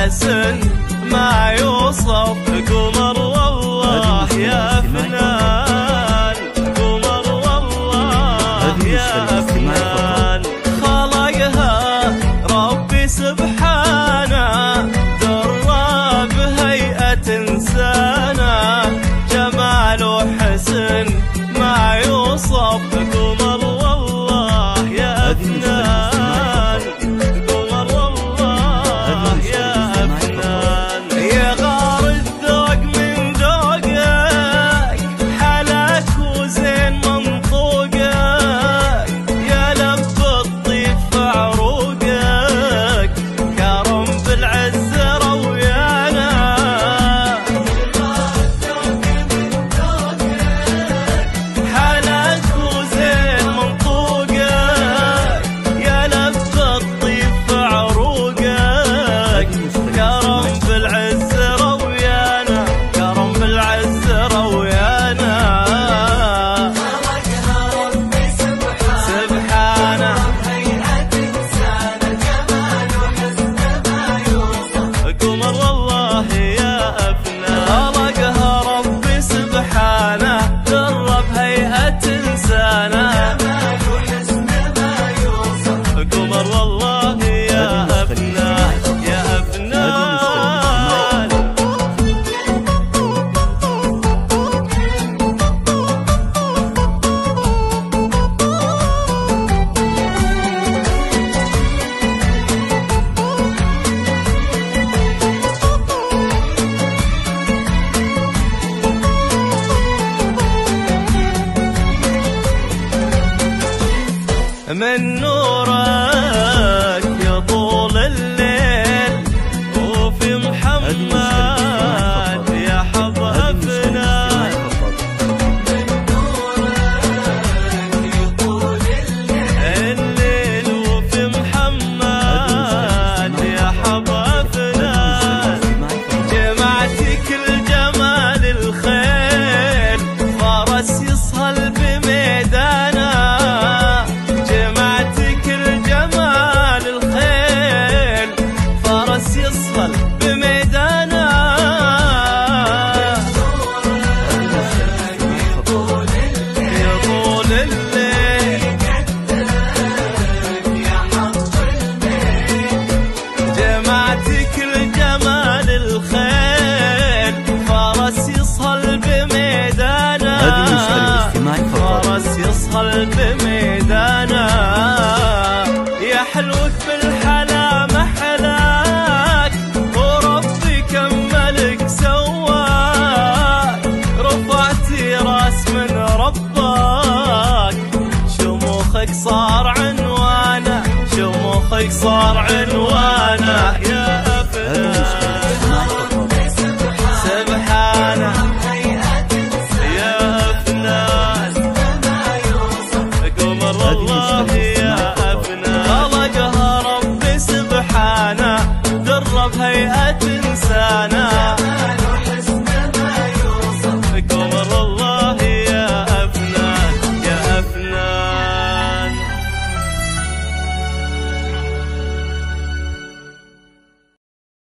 حسن ما يوصف. قمر والله يا فنان، قمر والله يا فنان. خلقها ربي سبحانه، درب هيئة إنسانه، جمال وحسن ما يوصف. قمر والله يا فنان، قمر والله يا فنان. يا غار الذوق من ذوقك، حلاك وزين منطوقك، يا لب الطيب في عروقك، كرم بالعز رويانا. حلاك وزين منطوقك، يا لب الطيب في عروقك، كرم بالعز رويانا، كرم بالعز رويانا. سبحانه قمر والله يا أفنان. خلقها ربي سبحانه، درب هيئة إنسانه، قمر والله يا أفنان يا أفنان. من نورك يطول الليل، وفي محمد يا حظ أفنان. من نورك يطول الليل، وفي محمد يا حظ أفنان. جمعتك الجمال الخيل، فرس يصهل بميدانه. يصهل بميدانا. يطول الليل، جمعتك الجمال الخيل، فرس يصهل بميدانا. فرس يصهل بميدانا. يا حلوك بالحلا محلاك، وربي كملك سواك. رفعتي راس من ربك، شموخك صار عنوانه، شموخك صار عنوانه يا أفنان. سبحانه يا أفنان، قمر والله يا أفنان. خلقها ربي سبحانه، درب هيئة إنسانه.